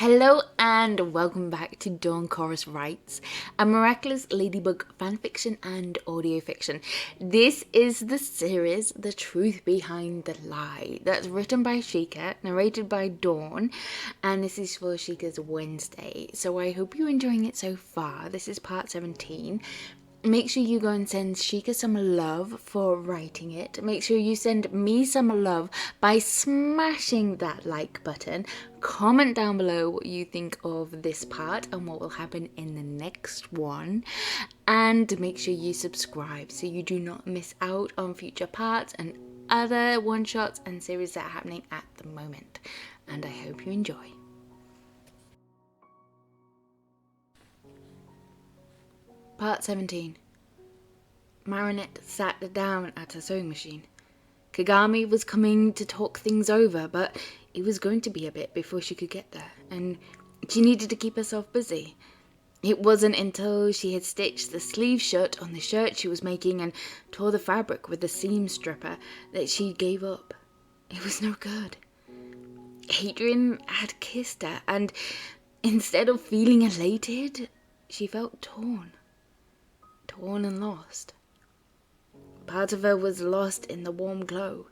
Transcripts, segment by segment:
Hello and welcome back to Dawn Chorus Writes, a Miraculous Ladybug fanfiction and audiofiction. This is the series, The Truth Behind the Lie, that's written by Shika, narrated by Dawn, and this is for Shika's Wednesday. So I hope you're enjoying it so far. This is part 17. Make sure you go and send Shika some love for writing it. Make sure you send me some love by smashing that like button. Comment down below what you think of this part and what will happen in the next one. And make sure you subscribe so you do not miss out on future parts and other one-shots and series that are happening at the moment. And I hope you enjoy. Part 17. Marinette sat down at her sewing machine. Kagami was coming to talk things over, but it was going to be a bit before she could get there, and she needed to keep herself busy. It wasn't until she had stitched the sleeve shut on the shirt she was making and tore the fabric with the seam stripper that she gave up. It was no good. Adrien had kissed her, and instead of feeling elated, she felt torn and lost. Part of her was lost in the warm glow,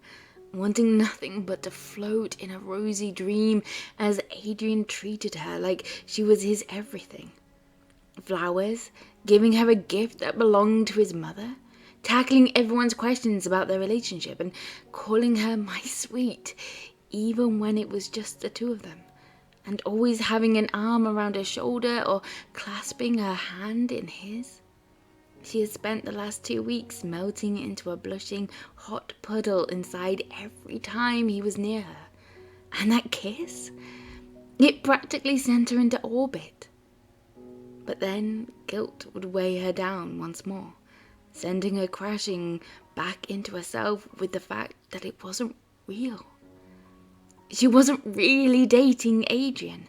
wanting nothing but to float in a rosy dream as Adrien treated her like she was his everything. Flowers, giving her a gift that belonged to his mother, tackling everyone's questions about their relationship and calling her my sweet, even when it was just the two of them, and always having an arm around her shoulder or clasping her hand in his. She had spent the last 2 weeks melting into a blushing hot puddle inside every time he was near her. And that kiss? It practically sent her into orbit. But then guilt would weigh her down once more, sending her crashing back into herself with the fact that it wasn't real. She wasn't really dating Adrien.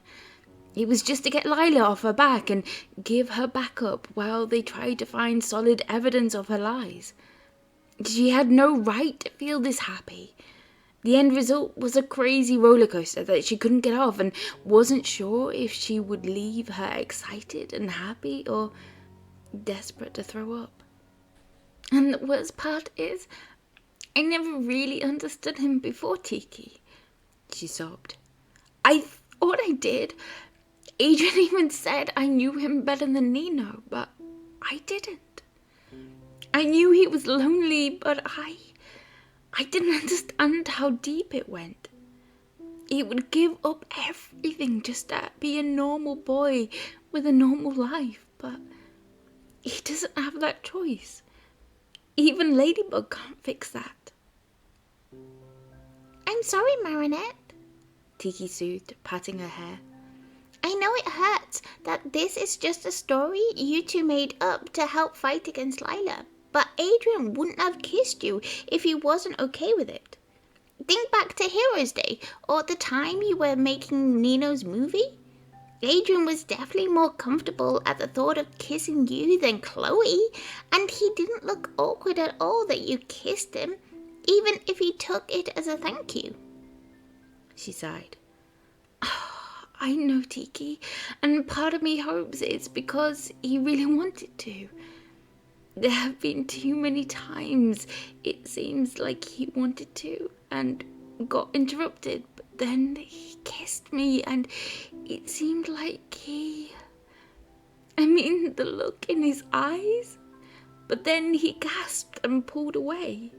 It was just to get Lila off her back and give her backup while they tried to find solid evidence of her lies. She had no right to feel this happy. The end result was a crazy roller coaster that she couldn't get off and wasn't sure if she would leave her excited and happy or desperate to throw up. And the worst part is, I never really understood him before Tiki, she sobbed. I thought I did. Adrien even said I knew him better than Nino, but I didn't. I knew he was lonely, but I didn't understand how deep it went. He would give up everything just to be a normal boy with a normal life, but he doesn't have that choice. Even Ladybug can't fix that. I'm sorry, Marinette, Tiki soothed, patting her hair. I know it hurts that this is just a story you two made up to help fight against Lila, but Adrien wouldn't have kissed you if he wasn't okay with it. Think back to Heroes Day, or the time you were making Nino's movie. Adrien was definitely more comfortable at the thought of kissing you than Chloe, and he didn't look awkward at all that you kissed him, even if he took it as a thank you. She sighed. I know, Tiki, and part of me hopes it's because he really wanted to. There have been too many times it seems like he wanted to and got interrupted, but then he kissed me and it seemed like the look in his eyes, but then he gasped and pulled away.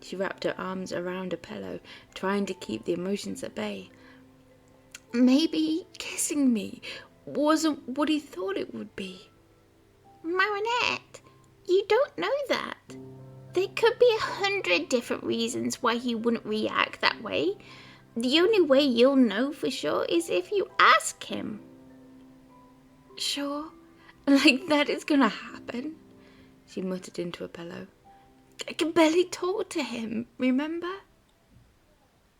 She wrapped her arms around a pillow, trying to keep the emotions at bay. Maybe kissing me wasn't what he thought it would be. Marinette, you don't know that. There could be 100 different reasons why he wouldn't react that way. The only way you'll know for sure is if you ask him. Sure, like that is gonna happen, she muttered into a pillow. I can barely talk to him, remember?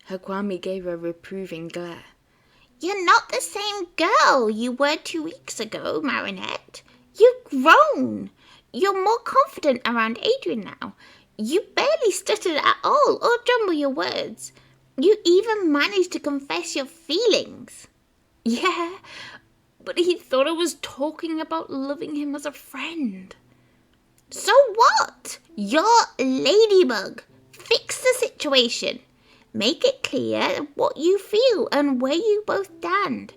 Her Kwame gave her a reproving glare. You're not the same girl you were 2 weeks ago, Marinette. You've grown. You're more confident around Adrien now. You barely stuttered at all or jumble your words. You even managed to confess your feelings. Yeah, but he thought I was talking about loving him as a friend. So what? You're Ladybug. Fix the situation. Make it clear what you feel and where you both stand.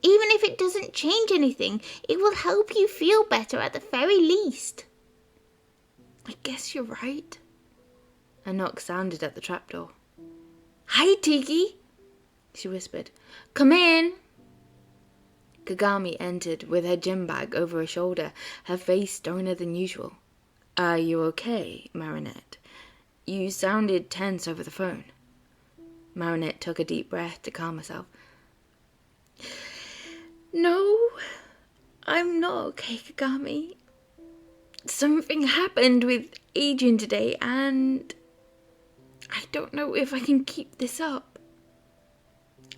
Even if it doesn't change anything, it will help you feel better at the very least. I guess you're right. A knock sounded at the trapdoor. Hi, Tiki, she whispered. Come in. Kagami entered with her gym bag over her shoulder, her face sterner than usual. Are you okay, Marinette? You sounded tense over the phone. Marinette took a deep breath to calm herself. No, I'm not okay, Kagami. Something happened with Adrien today, and I don't know if I can keep this up.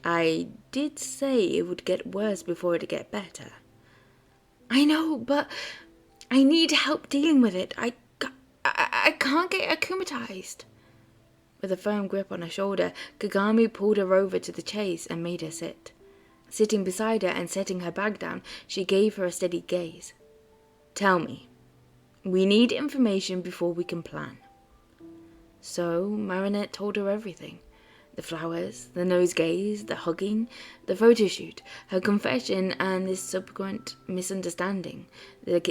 I did say it would get worse before it'd get better. I know, but I need help dealing with it. I can't get akumatized. With a firm grip on her shoulder, Kagami pulled her over to the chase and made her sit. Sitting beside her and setting her bag down, she gave her a steady gaze. Tell me. We need information before we can plan. So Marinette told her everything. The flowers, the nosegays, the hugging, the photoshoot, her confession and this subsequent misunderstanding, the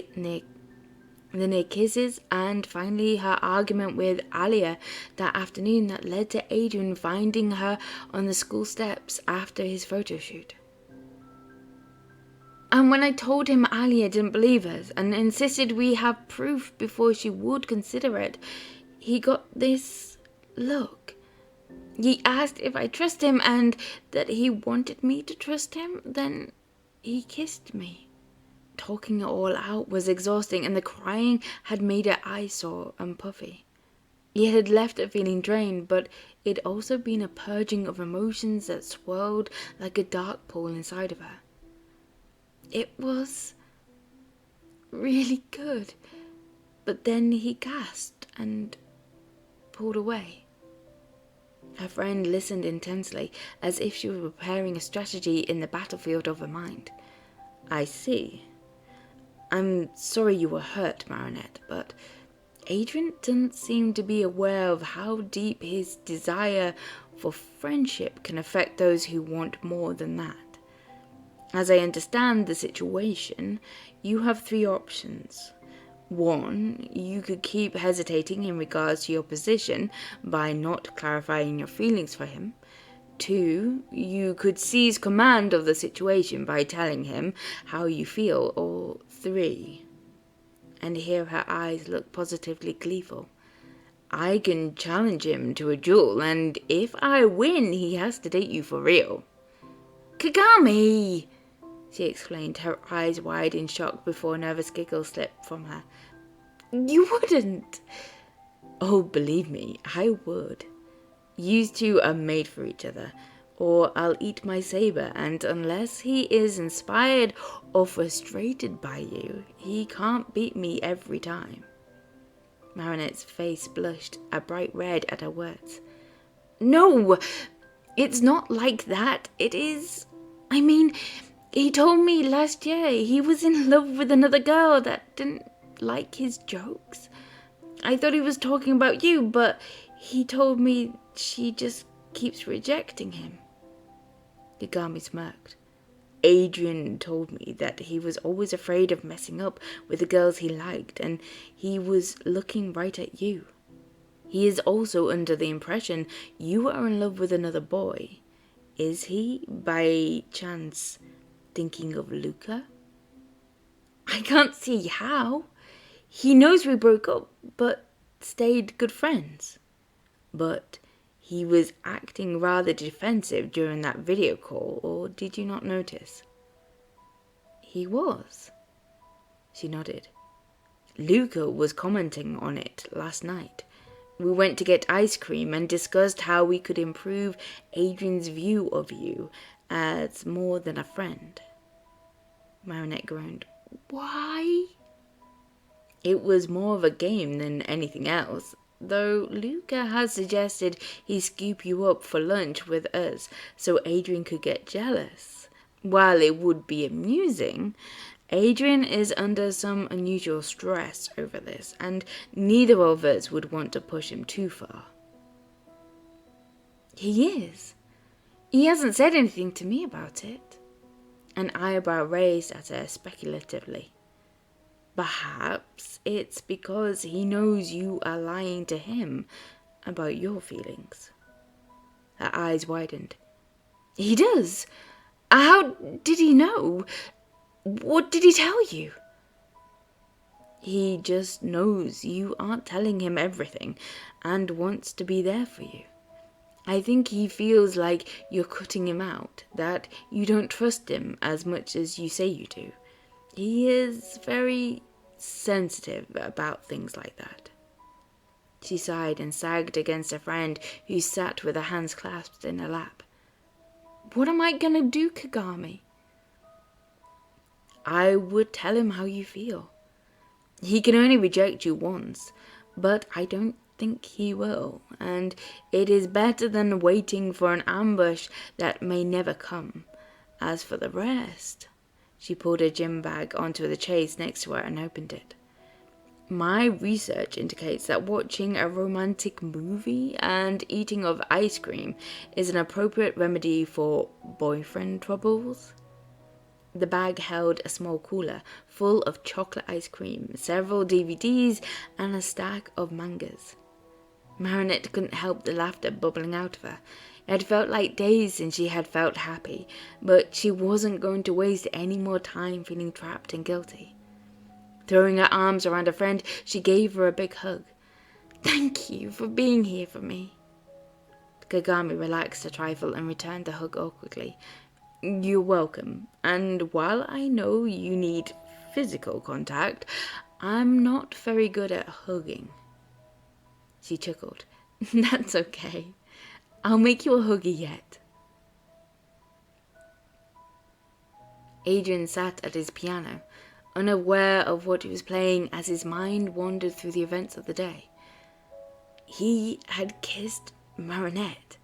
near kisses, and finally her argument with Alya that afternoon that led to Adrien finding her on the school steps after his photoshoot. And when I told him Alya didn't believe us and insisted we have proof before she would consider it, he got this look. He asked if I trust him and that he wanted me to trust him, then he kissed me. Talking it all out was exhausting and the crying had made her eyes sore and puffy. It had left her feeling drained, but it had also been a purging of emotions that swirled like a dark pool inside of her. It was really good, but then he gasped and pulled away. Her friend listened intensely, as if she were preparing a strategy in the battlefield of her mind. I see. I'm sorry you were hurt, Marinette, but Adrien doesn't seem to be aware of how deep his desire for friendship can affect those who want more than that. As I understand the situation, you have 3 options. 1, you could keep hesitating in regards to your position by not clarifying your feelings for him. 2, you could seize command of the situation by telling him how you feel. Or 3, and here her eyes looked positively gleeful, I can challenge him to a duel, and if I win, he has to date you for real. Kagami! She exclaimed, her eyes wide in shock before a nervous giggle slipped from her. You wouldn't. Oh, believe me, I would. You 2 are made for each other, or I'll eat my saber, and unless he is inspired or frustrated by you, he can't beat me every time. Marinette's face blushed a bright red at her words. No, it's not like that. It is... I mean, he told me last year he was in love with another girl that didn't like his jokes. I thought he was talking about you, but he told me she just keeps rejecting him. Kagami smirked. Adrien told me that he was always afraid of messing up with the girls he liked, and he was looking right at you. He is also under the impression you are in love with another boy. Is he, by chance, thinking of Luca? I can't see how. He knows we broke up, but stayed good friends. But he was acting rather defensive during that video call, or did you not notice? He was. She nodded. Luca was commenting on it last night. We went to get ice cream and discussed how we could improve Adrien's view of you as more than a friend. Marinette groaned. Why? It was more of a game than anything else, though Luca has suggested he scoop you up for lunch with us so Adrien could get jealous. While it would be amusing, Adrien is under some unusual stress over this, and neither of us would want to push him too far. He is. He hasn't said anything to me about it. An eyebrow raised at her speculatively. Perhaps it's because he knows you are lying to him about your feelings. Her eyes widened. He does? How did he know? What did he tell you? He just knows you aren't telling him everything and wants to be there for you. I think he feels like you're cutting him out, that you don't trust him as much as you say you do. He is very sensitive about things like that. She sighed and sagged against a friend who sat with her hands clasped in her lap. What am I gonna do, Kagami? I would tell him how you feel. He can only reject you once, but I don't think he will, and it is better than waiting for an ambush that may never come. As for the rest, she pulled her gym bag onto the chase next to her and opened it. My research indicates that watching a romantic movie and eating of ice cream is an appropriate remedy for boyfriend troubles. The bag held a small cooler full of chocolate ice cream, several DVDs, and a stack of mangas. Marinette couldn't help the laughter bubbling out of her. It had felt like days since she had felt happy, but she wasn't going to waste any more time feeling trapped and guilty. Throwing her arms around her friend, she gave her a big hug. Thank you for being here for me. Kagami relaxed a trifle and returned the hug awkwardly. You're welcome, and while I know you need physical contact, I'm not very good at hugging. She chuckled. That's okay. I'll make you a huggy yet. Adrien sat at his piano, unaware of what he was playing as his mind wandered through the events of the day. He had kissed Marinette.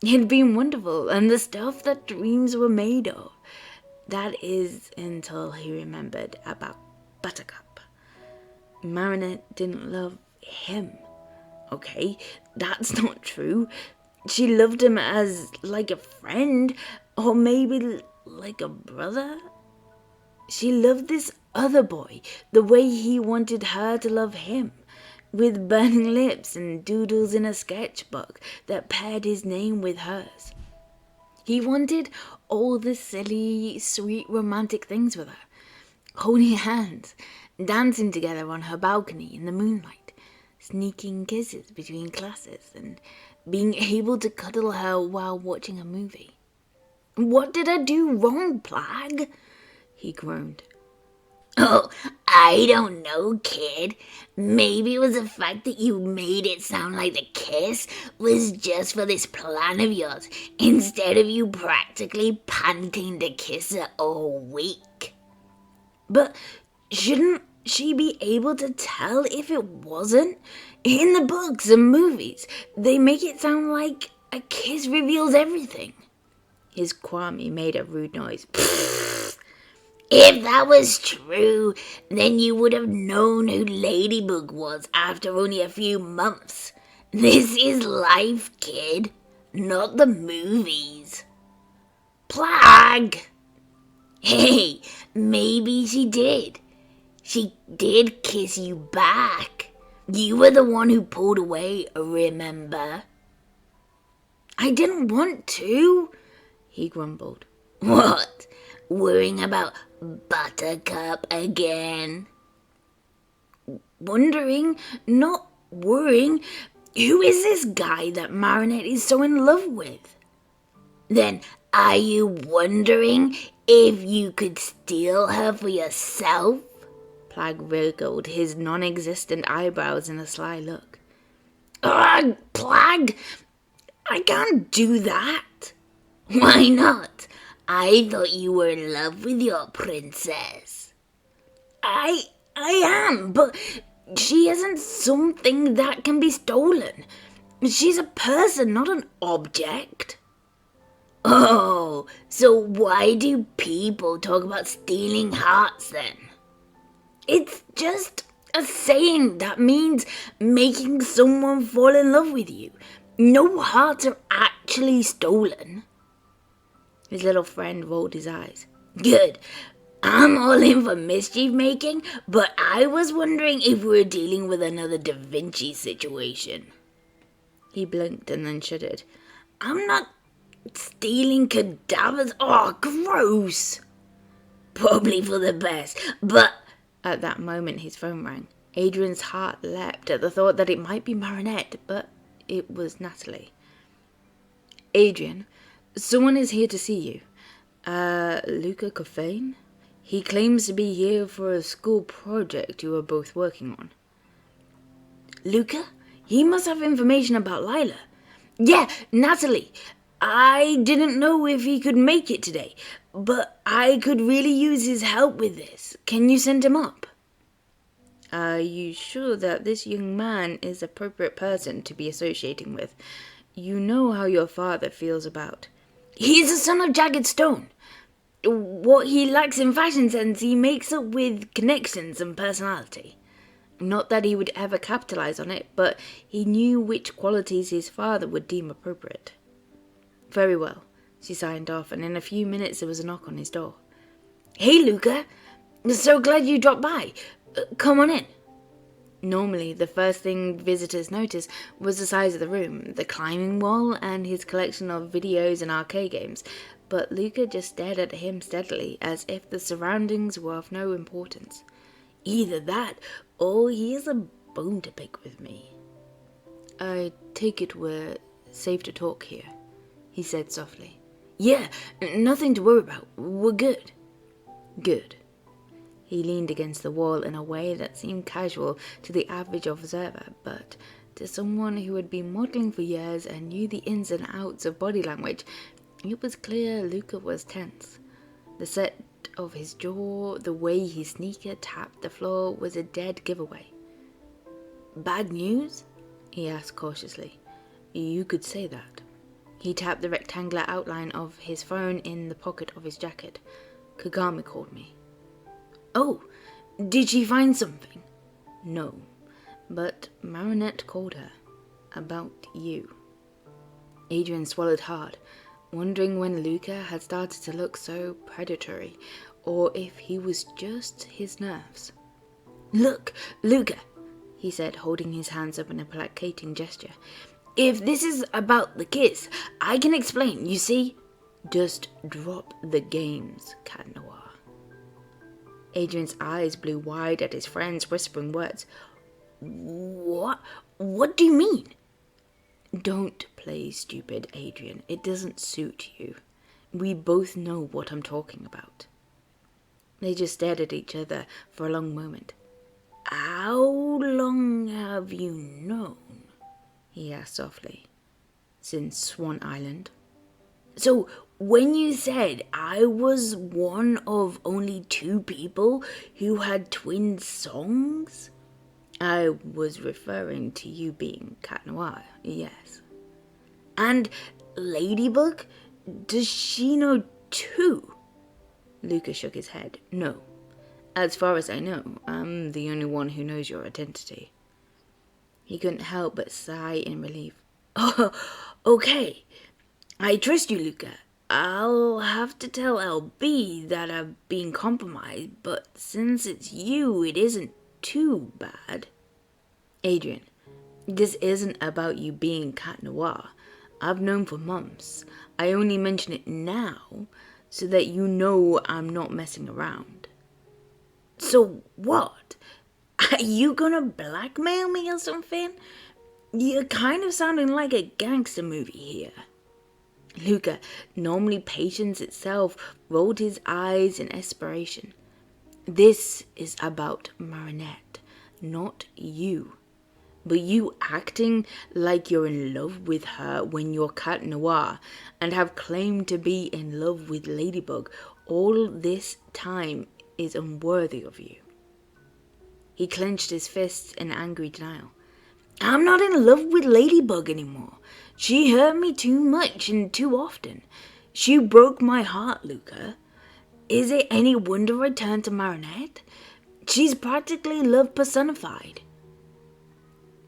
It had been wonderful, and the stuff that dreams were made of. That is until he remembered about Buttercup. Marinette didn't love him. Okay, that's not true. She loved him as like a friend, or maybe like a brother. She loved this other boy, the way he wanted her to love him, with burning lips and doodles in a sketchbook that paired his name with hers. He wanted all the silly, sweet, romantic things with her, holding hands, dancing together on her balcony in the moonlight, sneaking kisses between classes, and being able to cuddle her while watching a movie. What did I do wrong, Plague? He groaned. Oh, I don't know, kid. Maybe it was the fact that you made it sound like the kiss was just for this plan of yours, instead of you practically panting to kiss her all week. But shouldn't she be able to tell if it wasn't? In the books and movies, they make it sound like a kiss reveals everything. His Kwame made a rude noise. If that was true, then you would have known who Ladybug was after only a few months. This is life, kid, not the movies. Plague! Hey, maybe she did. She did kiss you back. You were the one who pulled away, remember? I didn't want to, he grumbled. What? Worrying about Buttercup again? Wondering, not worrying, who is this guy that Marinette is so in love with? Then are you wondering if you could steal her for yourself? Plague wriggled his non-existent eyebrows in a sly look. Ugh, Plague! I can't do that. Why not? I thought you were in love with your princess. I am, but she isn't something that can be stolen. She's a person, not an object. Oh, So why do people talk about stealing hearts then? It's just a saying that means making someone fall in love with you. No hearts are actually stolen. His little friend rolled his eyes. Good. I'm all in for mischief making, but I was wondering if we were dealing with another Da Vinci situation. He blinked and then shuddered. I'm not stealing cadavers. Oh, gross. Probably for the best, but... At that moment his phone rang. Adrian's heart leapt at the thought that it might be Marinette, but it was Natalie. Adrien, someone is here to see you. Luca Coffane? He claims to be here for a school project you are both working on. Luca? He must have information about Lila. Yeah, Natalie. I didn't know if he could make it today, but I could really use his help with this. Can you send him up? Are you sure that this young man is the appropriate person to be associating with? You know how your father feels about. He's the son of Jagged Stone. What he lacks in fashion sense, he makes up with connections and personality. Not that he would ever capitalize on it, but he knew which qualities his father would deem appropriate. Very well, she signed off, and in a few minutes there was a knock on his door. Hey, Luca. So glad you dropped by. Come on in. Normally, the first thing visitors noticed was the size of the room, the climbing wall, and his collection of videos and arcade games, but Luca just stared at him steadily, as if the surroundings were of no importance. Either that, or he has a bone to pick with me. I take it we're safe to talk here, he said softly. Yeah, nothing to worry about. We're good. Good. He leaned against the wall in a way that seemed casual to the average observer, but to someone who had been modelling for years and knew the ins and outs of body language, it was clear Luca was tense. The set of his jaw, the way his sneaker tapped the floor was a dead giveaway. Bad news? He asked cautiously. You could say that. He tapped the rectangular outline of his phone in the pocket of his jacket. Kagami called me. Oh, did she find something? No, but Marinette called her. About you. Adrien swallowed hard, wondering when Luca had started to look so predatory, or if he was just his nerves. Look, Luca, he said, holding his hands up in a placating gesture. If this is about the kiss, I can explain, you see? Just drop the games, Cat Noir. Adrian's eyes blew wide at his friend's whispering words. What? What do you mean? Don't play stupid, Adrien. It doesn't suit you. We both know what I'm talking about. They just stared at each other for a long moment. How long have you known? He asked softly. Since Swan Island. So, when you said I was one of only 2 people who had twin songs, I was referring to you being Cat Noir, yes. And Ladybug? Does she know too? Luca shook his head. No. As far as I know, I'm the only one who knows your identity. He couldn't help but sigh in relief. Oh, okay. I trust you, Luca. I'll have to tell LB that I've been compromised, but since it's you, it isn't too bad. Adrien, this isn't about you being Cat Noir. I've known for months. I only mention it now so that you know I'm not messing around. So what? Are you gonna blackmail me or something? You're kind of sounding like a gangster movie here. Luca, normally patience itself, rolled his eyes in desperation. This is about Marinette, not you. But you acting like you're in love with her when you're Cat Noir and have claimed to be in love with Ladybug all this time is unworthy of you. He clenched his fists in angry denial. I'm not in love with Ladybug anymore. She hurt me too much and too often. She broke my heart, Luca. Is it any wonder I turned to Marinette? She's practically love personified.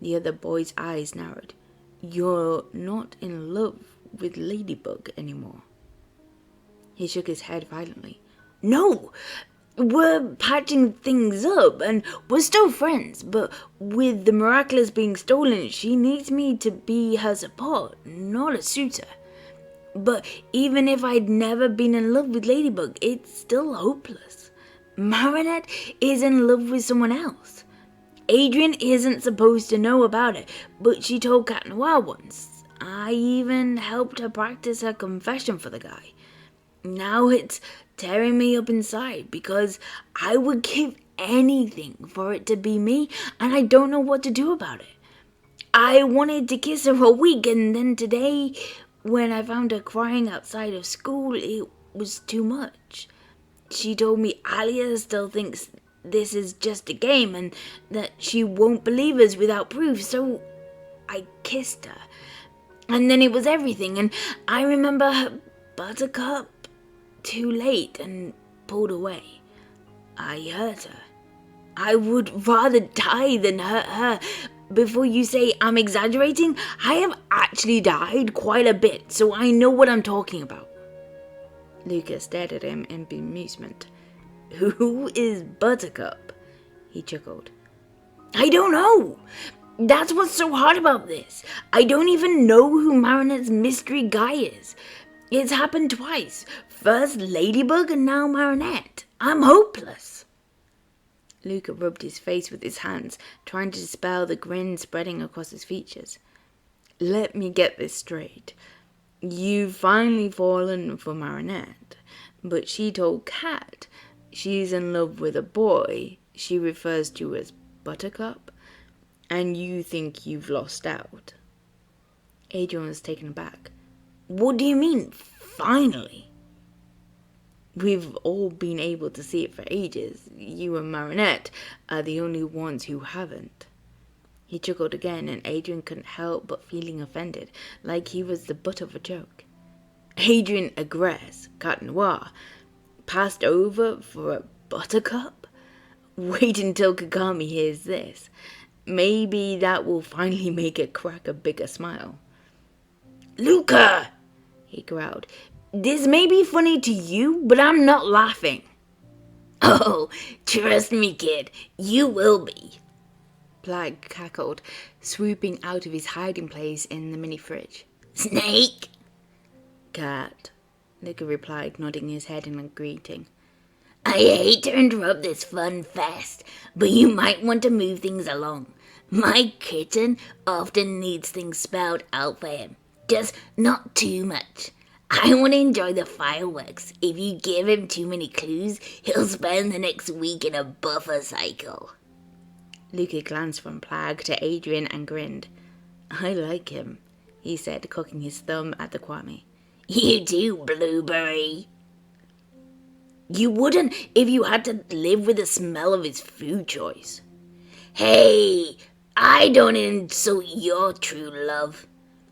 The other boy's eyes narrowed. You're not in love with Ladybug anymore. He shook his head violently. No! We're patching things up and we're still friends, but with the Miraculous being stolen, she needs me to be her support, not a suitor. But even if I'd never been in love with Ladybug, it's still hopeless. Marinette is in love with someone else. Adrien isn't supposed to know about it, but she told Cat Noir once. I even helped her practice her confession for the guy. Now it's tearing me up inside because I would give anything for it to be me, and I don't know what to do about it. I wanted to kiss her all week, and then today, when I found her crying outside of school, it was too much. She told me Alya still thinks this is just a game and that she won't believe us without proof, so I kissed her. And then it was everything, and I remember her buttercup too late and pulled away. I hurt her. I would rather die than hurt her. Before you say I'm exaggerating, I have actually died quite a bit, so I know what I'm talking about. Lucas stared at him in bemusement. Who is Buttercup? He chuckled. I don't know. That's what's so hard about this. I don't even know who Marinette's mystery guy is. It's happened twice. First Ladybug and now Marinette. I'm hopeless. Luca rubbed his face with his hands, trying to dispel the grin spreading across his features. Let me get this straight. You've finally fallen for Marinette, but she told Cat she's in love with a boy she refers to as Buttercup, and you think you've lost out. Adrien was taken aback. What do you mean, finally? We've all been able to see it for ages. You and Marinette are the only ones who haven't. He chuckled again, and Adrien couldn't help but feeling offended, like he was the butt of a joke. Adrien aggressed, Cat Noir, passed over for a buttercup? Wait until Kagami hears this. Maybe that will finally make it crack a bigger smile. Luca! He growled. This may be funny to you, but I'm not laughing. Oh, trust me, kid, you will be. Plagg cackled, swooping out of his hiding place in the mini-fridge. Snake! Cat, Luca replied, nodding his head in a greeting. I hate to interrupt this fun fest, but you might want to move things along. My kitten often needs things spelled out for him, just not too much. I want to enjoy the fireworks. If you give him too many clues, he'll spend the next week in a buffer cycle. Luca glanced from Plagg to Adrien and grinned. I like him, he said, cocking his thumb at the Kwame. You do, Blueberry. You wouldn't if you had to live with the smell of his food choice. Hey, I don't insult your true love.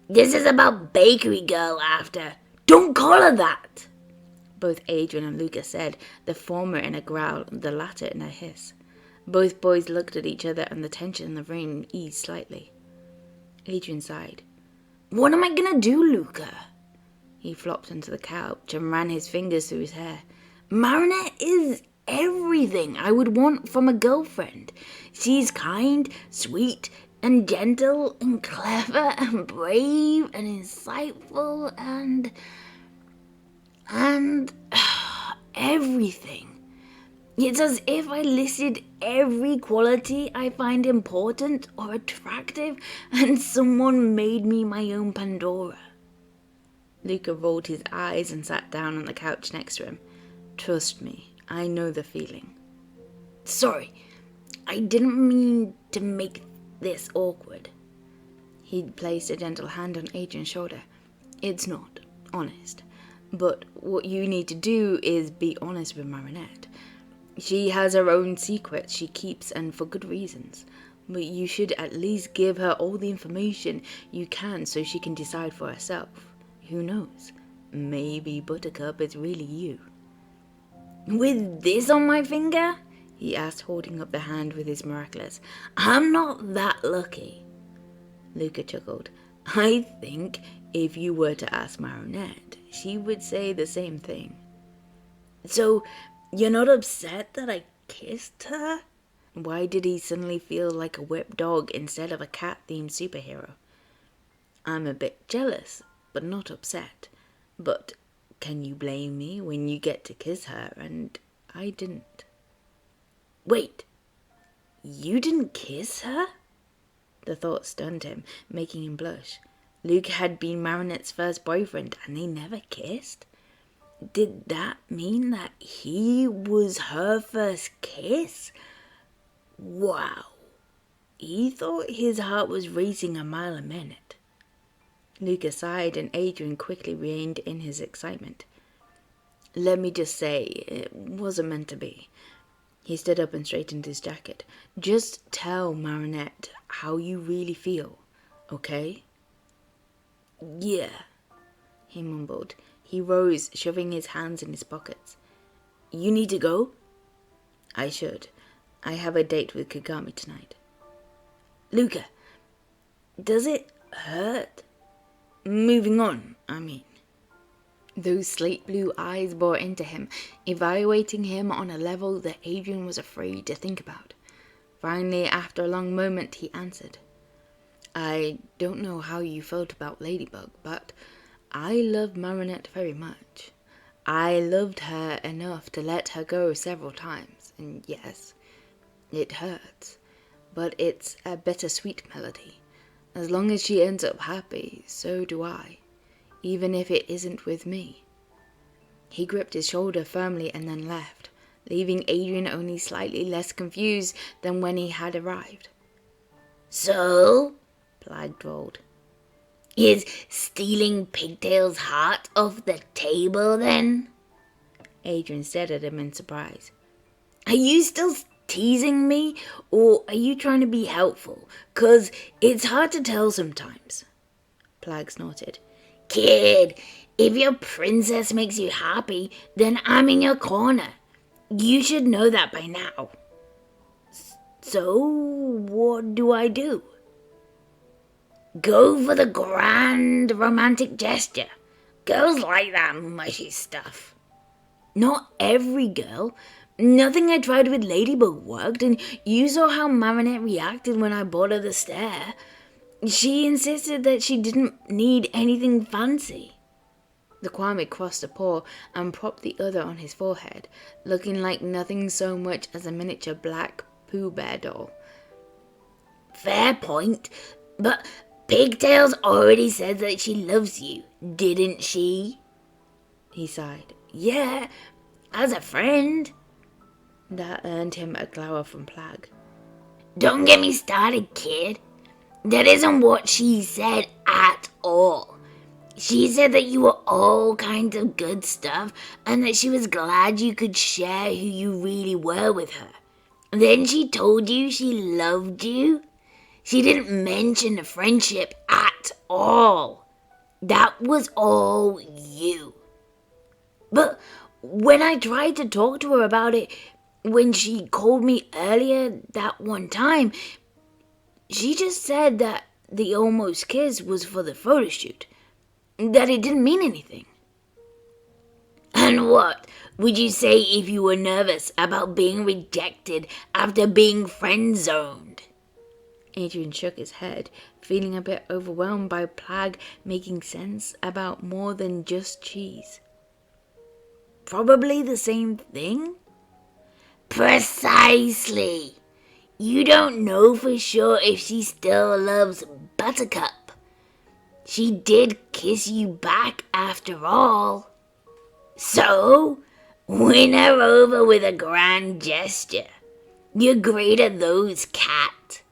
This is about Bakery Girl after. Don't call her that! Both Adrien and Luca said, the former in a growl, the latter in a hiss. Both boys looked at each other and the tension in the room eased slightly. Adrien sighed. What am I gonna do, Luca? He flopped onto the couch and ran his fingers through his hair. Marinette is everything I would want from a girlfriend. She's kind, sweet, and gentle, and clever, and brave, and insightful, and everything. It's as if I listed every quality I find important or attractive, and someone made me my own Pandora. Luca rolled his eyes and sat down on the couch next to him. Trust me, I know the feeling. Sorry, I didn't mean to make this awkward. He placed a gentle hand on Adrien's shoulder. It's not, honest. But what you need to do is be honest with Marinette. She has her own secrets she keeps, and for good reasons. But you should at least give her all the information you can so she can decide for herself. Who knows? maybe Buttercup is really you. With this on my finger? He asked, holding up the hand with his miraculous. I'm not that lucky. Luca chuckled. I think if you were to ask Marinette, she would say the same thing. So, you're not upset that I kissed her? Why did he suddenly feel like a whipped dog instead of a cat-themed superhero? I'm a bit jealous, but not upset. But can you blame me when you get to kiss her and I didn't? Wait, you didn't kiss her? The thought stunned him, making him blush. Luke had been Marinette's first boyfriend and they never kissed? Did that mean that he was her first kiss? Wow. He thought his heart was racing a mile a minute. Luca sighed and Adrien quickly reined in his excitement. Let me just say, it wasn't meant to be. He stood up and straightened his jacket. Just tell Marinette how you really feel, okay? Yeah, he mumbled. He rose, shoving his hands in his pockets. You need to go? I should. I have a date with Kagami tonight. Luca, does it hurt? Moving on, I mean. Those slate blue eyes bored into him, evaluating him on a level that Adrien was afraid to think about. Finally, after a long moment, he answered. I don't know how you felt about Ladybug, but I love Marinette very much. I loved her enough to let her go several times, and yes, it hurts, but it's a bittersweet melody. As long as she ends up happy, so do I, even if it isn't with me. He gripped his shoulder firmly and then left, leaving Adrien only slightly less confused than when he had arrived. So, Plagg drawled, is stealing Pigtail's heart off the table then? Adrien stared at him in surprise. Are you still teasing me, or are you trying to be helpful? 'Cause it's hard to tell sometimes. Plagg snorted. Kid, if your princess makes you happy, then I'm in your corner. You should know that by now. So, what do I do? Go for the grand romantic gesture. Girls like that mushy stuff. Not every girl. Nothing I tried with Ladybug worked, and you saw how Marinette reacted when I bought her the stare. She insisted that she didn't need anything fancy. The Kwame crossed a paw and propped the other on his forehead, looking like nothing so much as a miniature black Pooh Bear doll. Fair point, but Pigtails already said that she loves you, didn't she? He sighed. Yeah, as a friend. That earned him a glower from Plagg. Don't get me started, kid. That isn't what she said at all. She said that you were all kinds of good stuff and that she was glad you could share who you really were with her. Then she told you she loved you. She didn't mention the friendship at all. That was all you. But when I tried to talk to her about it, when she called me earlier that one time, she just said that the almost kiss was for the photoshoot, that it didn't mean anything. And what would you say if you were nervous about being rejected after being friend-zoned? Adrien shook his head, feeling a bit overwhelmed by Plagg making sense about more than just cheese. Probably the same thing? Precisely. You don't know for sure if she still loves Buttercup. She did kiss you back after all. So, win her over with a grand gesture. You're great at those, cat.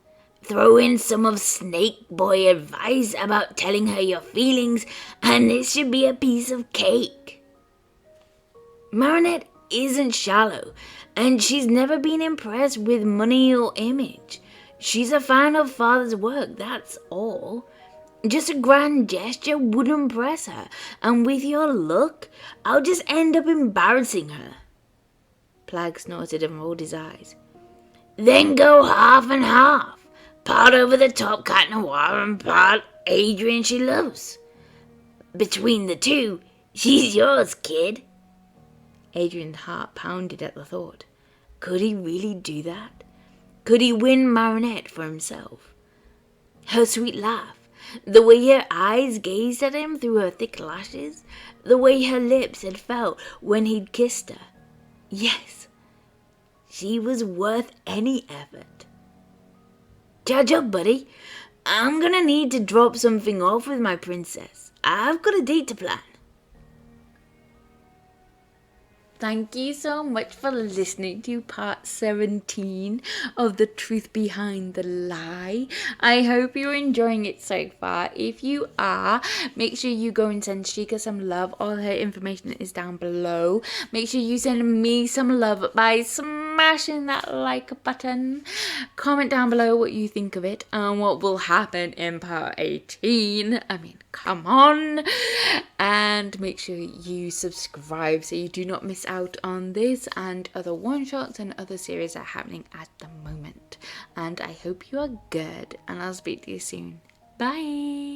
Throw in some of Snake Boy advice about telling her your feelings, and this should be a piece of cake. Marinette isn't shallow, and she's never been impressed with money or image. She's a fan of father's work, that's all. Just a grand gesture would impress her, and with your luck, I'll just end up embarrassing her. Plag snorted and rolled his eyes. Then go half and half. Part over the top Cat Noir and part Adrien she loves. Between the two, she's yours, kid. Adrian's heart pounded at the thought. Could he really do that? Could he win Marinette for himself? Her sweet laugh, the way her eyes gazed at him through her thick lashes, the way her lips had felt when he'd kissed her. Yes, she was worth any effort. Charge up, buddy. I'm gonna need to drop something off with my princess. I've got a date to plan. Thank you so much for listening to part 17 of The Truth Behind the Lie. I hope you're enjoying it so far. If you are, make sure you go and send Shika some love. All her information is down below. Make sure you send me some love by smashing that like button. Comment down below what you think of it and what will happen in part 18. I mean, come on. And make sure you subscribe so you do not miss out on this and other one-shots and other series that are happening at the moment. And I hope you are good, and I'll speak to you soon. Bye.